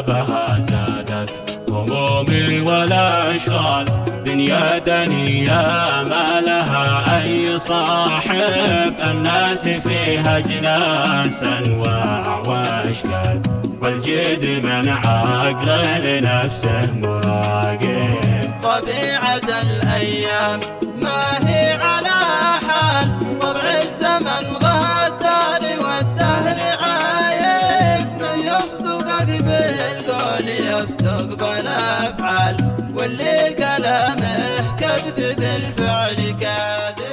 بها زادت همومي والأشغال، دنيا دنيا ما لها أي صاحب، الناس فيها أجناس أنواع وأشكال، والجد من عقله لنفسه مراقب. طبيعة الأيام ما هي على حال، طبع الزمن غدار والدهر عايب، من يصدقك بالقول يصدق بالأفعال، واللي كلامه كذب بالفعل كاذب.